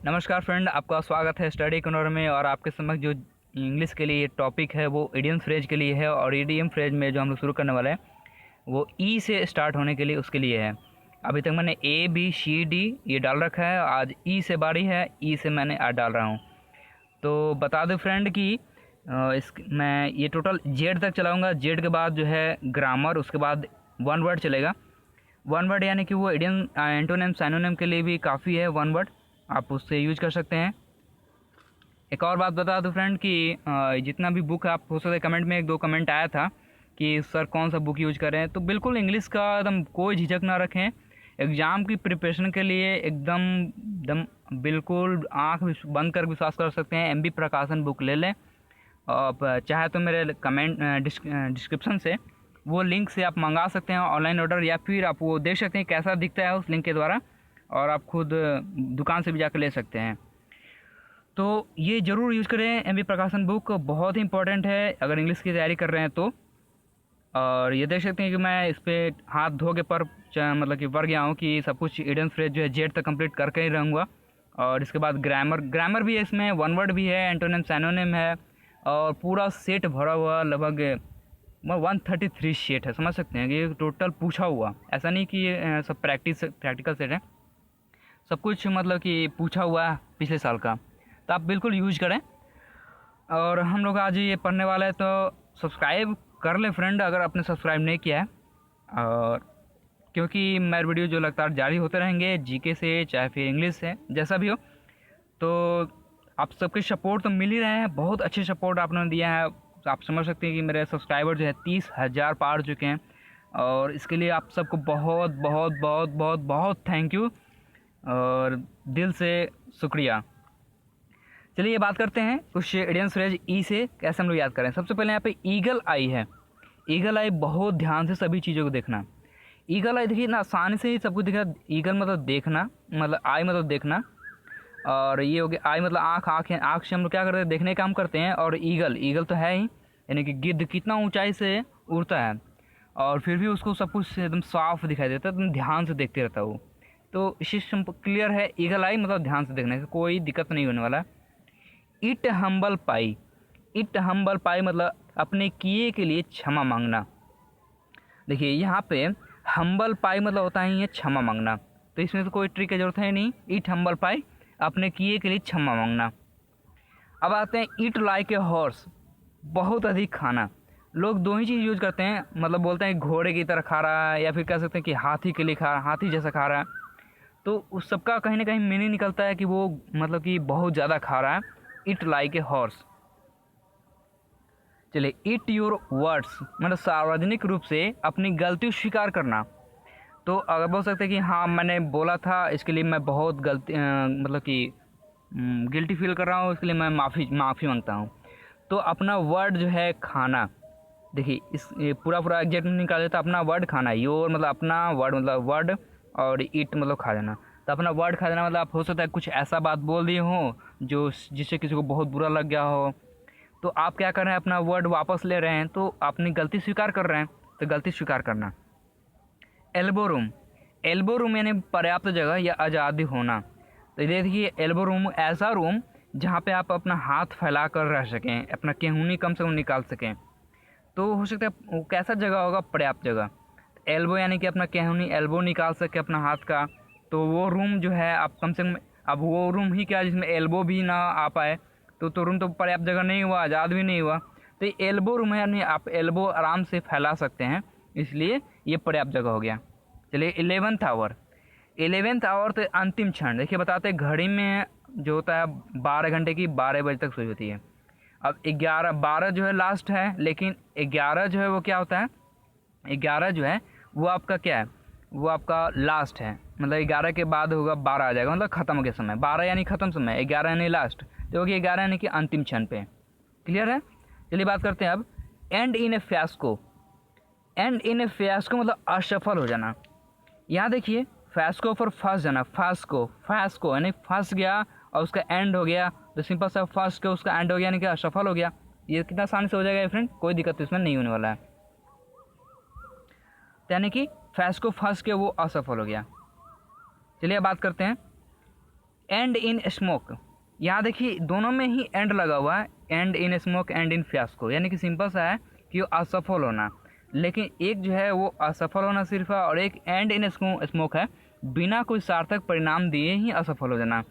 नमस्कार फ्रेंड, आपका स्वागत है स्टडी कॉर्नर में। और आपके समक्ष जो इंग्लिश के लिए टॉपिक है वो इडियम फ्रेज के लिए है। और इडियम फ्रेज में जो हम लोग शुरू करने वाले हैं वो ई से स्टार्ट होने के लिए उसके लिए है। अभी तक मैंने ए बी सी डी ये डाल रखा है, आज ई से बारी है, ई से मैंने आज डाल रहा हूँ। तो बता दो फ्रेंड कि मैं ये टोटल जेड तक चलाऊँगा। जेड के बाद जो है ग्रामर, उसके बाद वन वर्ड चलेगा। वन वर्ड यानी कि वो इडियम एंटोनिम साइनोनिम के लिए भी काफ़ी है वन वर्ड, आप उससे यूज कर सकते हैं। एक और बात बता दूं फ्रेंड कि जितना भी बुक आप हो सकता है, कमेंट में एक दो कमेंट आया था कि सर कौन सा बुक यूज करें, तो बिल्कुल इंग्लिश का एकदम कोई झिझक ना रखें। एग्ज़ाम की प्रिपरेशन के लिए एकदम बिल्कुल आँख बंद कर विश्वास कर सकते हैं। एमबी प्रकाशन बुक ले लें। आप चाहे तो मेरे कमेंट डिस्क्रिप्शन से वो लिंक से आप मंगा सकते हैं ऑनलाइन ऑर्डर, या फिर आप वो देख सकते हैं कैसा दिखता है उस लिंक के द्वारा, और आप खुद दुकान से भी जाकर ले सकते हैं। तो ये ज़रूर यूज़ करें, एमबी प्रकाशन बुक बहुत ही इंपॉर्टेंट है अगर इंग्लिश की तैयारी कर रहे हैं तो। और ये देख सकते हैं कि मैं इस पर हाथ धो के पर मतलब कि पढ़ गया हूँ कि सब कुछ इडियम फ्रेज जो है जेड तक कंप्लीट करके ही रहूँगा। और इसके बाद ग्रामर भी है, इसमें वन वर्ड भी है, एंटोनिम सैनोनिम है, और पूरा सेट भरा हुआ लगभग 133 सेट है। समझ सकते हैं कि ये टोटल पूछा हुआ, ऐसा नहीं कि ये सब प्रैक्टिकल सेट है, सब कुछ मतलब कि पूछा हुआ है पिछले साल का। तो आप बिल्कुल यूज करें। और हम लोग आज ये पढ़ने वाले हैं, तो सब्सक्राइब कर ले फ्रेंड अगर आपने सब्सक्राइब नहीं किया है। और क्योंकि मेरे वीडियो जो लगातार जारी होते रहेंगे, जीके से चाहे फिर इंग्लिश से, जैसा भी हो, तो आप सबके सपोर्ट तो मिल ही रहे हैं। बहुत अच्छे सपोर्ट आपने दिया है। तो आप समझ सकते हैं कि मेरे सब्सक्राइबर जो है 30,000 पार चुके हैं, और इसके लिए आप सबको बहुत बहुत बहुत बहुत बहुत थैंक यू और दिल से शुक्रिया। चलिए बात करते हैं कुछ इडियम फ्रेज ई से कैसे हम लोग याद करें। सबसे पहले यहाँ पे ईगल आई है। ईगल आई बहुत ध्यान से सभी चीज़ों को देखना। ईगल आई देखिए ना, आसानी से ही सब कुछ दिखा। ईगल मतलब देखना, मतलब आई मतलब देखना, और ये हो गया आई मतलब आँख। आँख से हम लोग क्या करते हैं, देखने का काम करते हैं। और ईगल तो है ही, यानी कि गिद्ध कितना ऊंचाई से उड़ता है और फिर भी उसको सब कुछ एकदम साफ दिखाई देता है, एकदम ध्यान से देखते रहता है वो। तो इसी क्लियर है, ईगल आई मतलब ध्यान से देखने से कोई दिक्कत नहीं होने वाला। It humble pie, it humble pie मतलब अपने किए के लिए क्षमा मांगना। देखिए यहाँ पे हम्बल पाई मतलब होता है ये क्षमा मांगना, तो इसमें तो कोई ट्रिक की जरूरत है नहीं। इट हम्बल पाई अपने किए के लिए क्षमा मांगना। अब आते हैं ईट लाइक ए हॉर्स, बहुत अधिक खाना। लोग दो ही चीज़ यूज करते हैं, मतलब बोलते हैं घोड़े की तरह खा रहा है, या फिर कह सकते हैं कि हाथी के लिए खा रहा है, हाथी जैसा खा रहा है। तो उस सबका कहीं ना कहीं मीनिंग निकलता है कि वो मतलब कि बहुत ज़्यादा खा रहा है। It like a horse. चलिए इट योर वर्ड्स मतलब सार्वजनिक रूप से अपनी गलती स्वीकार करना। तो अगर बोल सकते हैं कि हाँ मैंने बोला था, इसके लिए मैं बहुत गलती मतलब कि गिल्टी फील कर रहा हूँ, इसके लिए मैं माफ़ी मांगता हूँ। तो अपना वर्ड जो है खाना, देखिए इस पूरा एग्जैक्ट निकाल देता। अपना वर्ड खाना, योर मतलब अपना, वर्ड मतलब वर्ड, और ईट मतलब खा जाना। तो अपना वर्ड खा जाना मतलब आप हो सकता है कुछ ऐसा बात बोल दिए हो जो जिससे किसी को बहुत बुरा लग गया हो, तो आप क्या कर रहे हैं, अपना वर्ड वापस ले रहे हैं, तो अपनी गलती स्वीकार कर रहे हैं। तो गलती स्वीकार करना। एल्बो रूम, एल्बो रूम यानी पर्याप्त जगह या आज़ादी होना। तो ये देखिए एल्बो रूम ऐसा रूम जहाँ पे आप अपना हाथ फैला कर रह सकें, अपना केहूनी कम से कम निकाल सकें। तो हो सकता है वो कैसा जगह होगा, पर्याप्त जगह। एल्बो यानी कि अपना केहूनी एल्बो निकाल सके अपना हाथ का, तो वो रूम जो है आप कम से कम, अब वो रूम ही क्या जिसमें एल्बो भी ना आ पाए, तो रूम तो पर्याप्त जगह नहीं हुआ, आज़ाद भी नहीं हुआ। तो ये एल्बो रूम है, यानी आप एल्बो आराम से फैला सकते हैं, इसलिए ये पर्याप्त जगह हो गया। चलिए 11th आवर, 11th आवर तो अंतिम क्षण। देखिए बताते हैं घड़ी में जो होता है 12 घंटे की 12 बजे तक सोई होती है। अब 12 जो है लास्ट है, लेकिन 11 जो है वो क्या होता है, 11 जो है वो आपका क्या है, वो आपका लास्ट है। मतलब 11 के बाद होगा 12 आ जाएगा, मतलब ख़त्म हो गया समय। 12 यानी ख़त्म समय, 11 यानी लास्ट, तो होगी 11 यानी कि अंतिम क्षण पे। क्लियर है। चलिए बात करते हैं अब and in A फैस्को। And in ए फैस्को मतलब असफल हो जाना। यहाँ देखिए फैस्को पर फंस जाना, फैस्को यानी फंस गया और उसका एंड हो गया। तो सिंपल सा फंस के उसका एंड हो गया यानी कि असफल हो गया। ये कितना आसानी से हो जाएगा फ्रेंड, कोई दिक्कत इसमें नहीं होने वाला है। यानी कि फैस्को फंस के वो असफल हो गया। चलिए बात करते हैं एंड इन स्मोक, यहाँ देखिए दोनों में ही एंड लगा हुआ है, and in smoke, and in fiasco, यानी कि सिंपल सा है कि वो असफल होना, लेकिन एक जो है वो असफल होना सिर्फ है और एक एंड इन स्मोक है, बिना कोई सार्थक परिणाम दिए ही असफल हो जाना।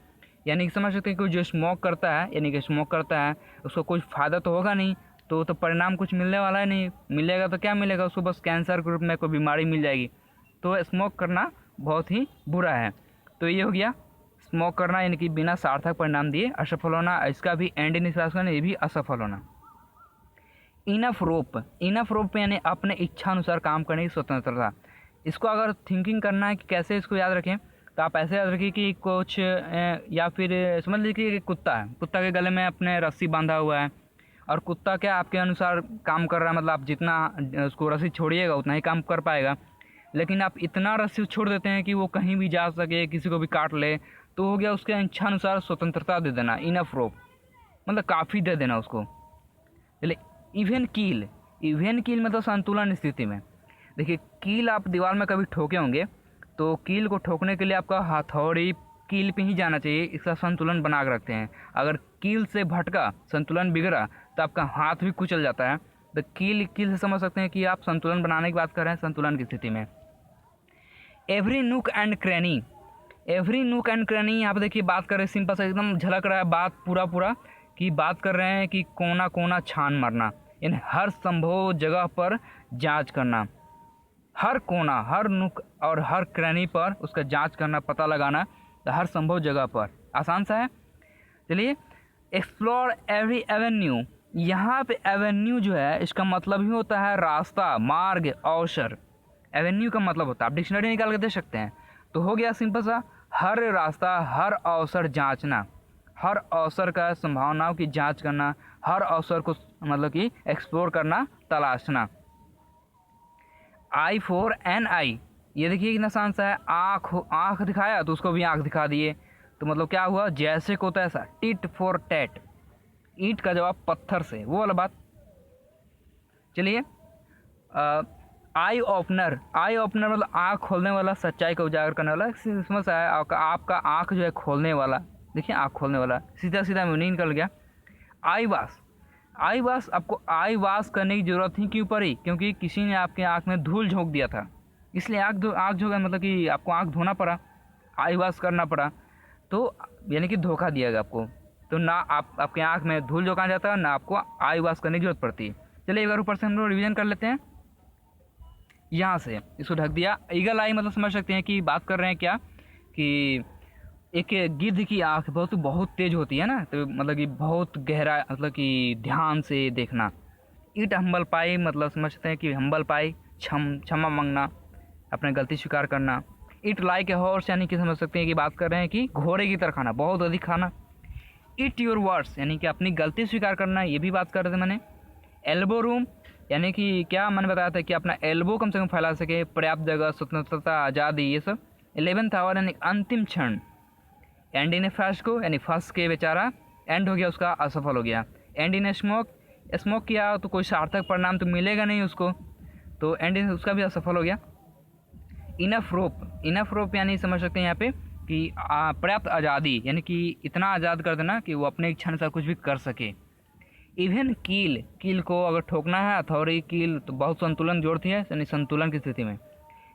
यानी कि समझ सकते हैं कि जो स्मोक करता है, यानी कि स्मोक करता है उसको कुछ फ़ायदा तो होगा नहीं, तो परिणाम कुछ मिलने वाला है नहीं, मिलेगा तो क्या मिलेगा उसको, बस कैंसर के रूप में कोई बीमारी मिल जाएगी। तो स्मोक करना बहुत ही बुरा है। तो ये हो गया स्मोक करना, यानी कि बिना सार्थक परिणाम दिए असफल होना। इसका भी एंड इन करना, ये भी असफल होना। इनफ रोप यानी अपने इच्छा अनुसार काम करने की स्वतंत्रता। इसको अगर थिंकिंग करना है कि कैसे इसको याद रखें, तो आप ऐसे याद रखिए कि कुछ या फिर समझ लीजिए कि कुत्ता है, कुत्ता के गले में अपने रस्सी बांधा हुआ है और कुत्ता क्या आपके अनुसार काम कर रहा है, मतलब आप जितना उसको रस्सी छोड़िएगा उतना ही काम कर पाएगा। लेकिन आप इतना रस्सी छोड़ देते हैं कि वो कहीं भी जा सके, किसी को भी काट ले, तो हो गया उसके इच्छा अनुसार स्वतंत्रता दे देना, इनफ रोप, मतलब काफ़ी दे देना उसको। चलिए इवन कील मतलब संतुलन स्थिति में। देखिए कील आप दीवार में कभी ठोके होंगे, तो कील को ठोकने के लिए आपका हथौड़ी कील पे ही जाना चाहिए, इसका संतुलन बना के रखते हैं। अगर कील से भटका, संतुलन बिगड़ा, तो आपका हाथ भी कुचल जाता है। तो कील से समझ सकते हैं कि आप संतुलन बनाने की बात कर रहे हैं, संतुलन की स्थिति में। एवरी नूक एंड क्रैनी यहाँ पर देखिए बात कर रहे हैं, सिंपल सा एकदम झलक रहा है बात पूरा कि बात कर रहे हैं कि कोना कोना छान मारना, इन हर संभव जगह पर जांच करना, हर कोना, हर नुक और हर क्रैनी पर उसका जांच करना, पता लगाना, तो हर संभव जगह पर। आसान सा है। चलिए एक्सप्लोर एवरी एवेन्यू, यहाँ पे एवेन्यू जो है इसका मतलब ही होता है रास्ता, मार्ग, अवसर। एवेन्यू का मतलब होता है, आप डिक्शनरी निकाल के दे सकते हैं। तो हो गया सिंपल सा, हर रास्ता, हर अवसर जांचना, हर अवसर का संभावनाओं की जांच करना, हर अवसर को मतलब कि एक्सप्लोर करना, तलाशना। आई फॉर एन आई, ये देखिए कितना आसान सा है। आँख दिखाया तो उसको भी आँख दिखा दिए, तो मतलब क्या हुआ, जैसे को तैसा। टिट फॉर टैट, ईंट का जवाब पत्थर से, वो वाला बात। चलिए आई ओपनर मतलब आँख खोलने वाला, सच्चाई को उजागर करने वाला। समझ आया आपका आँख जो है खोलने वाला, देखिए आँख खोलने वाला, सीधा मीनिंग निकल गया। आई वाश, आपको आई वाश करने की ज़रूरत ही क्यों पड़ी, क्योंकि किसी ने आपके आँख में धूल झोंक दिया था, इसलिए आँख झोंका, मतलब कि आपको आँख धोना पड़ा, आई वाश करना पड़ा, तो यानी कि धोखा दिया गया आपको। तो ना आपके आँख में धूल झोंका जाता है, ना आपको आई वाश करने की जरूरत पड़ती है। चलिए एक बार ऊपर से हम लोग रिविजन कर लेते हैं। यहाँ से इसको ढक दिया। ईगल आई मतलब समझ सकते हैं कि बात कर रहे हैं क्या, कि एक गिद्ध की आँख बहुत तेज होती है ना, तो मतलब कि बहुत गहरा, मतलब कि ध्यान से देखना। इट हम्बल पाई मतलब समझते हैं कि हम्बल पाई क्षमा मांगना, अपने गलती स्वीकार करना। इट लाइक ए हॉर्स यानी कि समझ सकते हैं कि बात कर रहे हैं कि घोड़े की तरह खाना, बहुत अधिक खाना। इट योर वर्ड्स यानी कि अपनी गलती स्वीकार करना, ये भी बात कर रहे थे मैंने। एल्बो रूम यानी कि क्या मैंने बताया था कि अपना एल्बो कम से कम फैला सके, पर्याप्त जगह, स्वतंत्रता, आज़ादी, ये सब। 11th आवर यानी अंतिम क्षण। एंड इन ए फास्को यानी फंस के बेचारा एंड हो गया, उसका असफल हो गया। एंड इन ए स्मोक किया तो कोई सार्थक परिणाम तो मिलेगा नहीं उसको, तो एंड इन उसका भी असफल हो गया। इनफ रोप यानी समझ सकते हैं यहाँ पे कि पर्याप्त आज़ादी, यानी कि इतना आज़ाद कर देना कि वो अपने इच्छा अनुसार कुछ भी कर सके। इवन कील को अगर ठोकना है हथौड़ी कील, तो बहुत संतुलन जोड़ती है, यानी संतुलन की स्थिति में।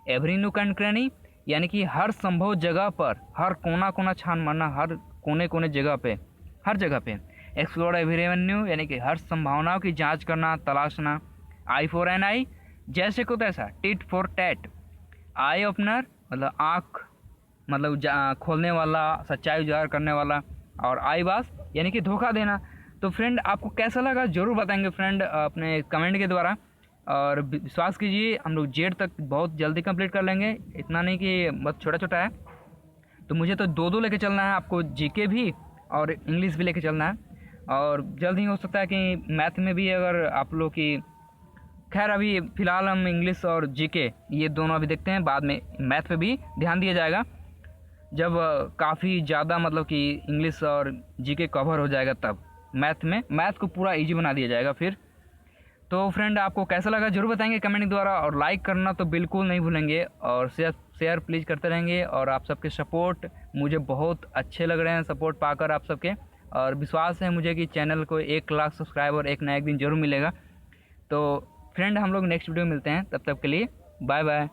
एवरी नूक एंड क्रैनी यानी कि हर संभव जगह पर, हर कोना छान मारना, हर कोने जगह पे, हर जगह पे। एक्सप्लोर एवरी एवेन्यू यानी कि हर संभावनाओं की जांच करना, तलाशना। आई फॉर एन आई जैसे को तैसा। Tit for tat, eye opener मतलब आँख मतलब खोलने वाला, सच्चाई उजागर करने वाला। और आई वाश यानी कि धोखा देना। तो फ्रेंड आपको कैसा लगा ज़रूर बताएंगे फ्रेंड अपने कमेंट के द्वारा, और विश्वास कीजिए हम लोग जेड तक बहुत जल्दी कंप्लीट कर लेंगे, इतना नहीं कि बहुत छोटा है। तो मुझे तो दो लेके चलना है, आपको जीके भी और इंग्लिश भी लेके चलना है, और जल्द ही हो सकता है कि मैथ में भी अगर आप लोग की, खैर अभी फ़िलहाल हम इंग्लिश और जीके ये दोनों अभी देखते हैं, बाद में मैथ पे भी ध्यान दिया जाएगा जब काफ़ी ज़्यादा मतलब कि इंग्लिश और जीके कवर हो जाएगा, तब मैथ को पूरा इजी बना दिया जाएगा फिर। तो फ्रेंड आपको कैसा लगा जरूर बताएंगे कमेंट द्वारा, और लाइक करना तो बिल्कुल नहीं भूलेंगे, और शेयर शेयर प्लीज़ करते रहेंगे। और आप सबके सपोर्ट मुझे बहुत अच्छे लग रहे हैं, सपोर्ट पाकर आप सबके, और विश्वास है मुझे कि चैनल को 1 लाख सब्सक्राइबर एक ना एक दिन जरूर मिलेगा। तो फ्रेंड हम लोग नेक्स्ट वीडियो में मिलते हैं, तब तक के लिए बाय बाय।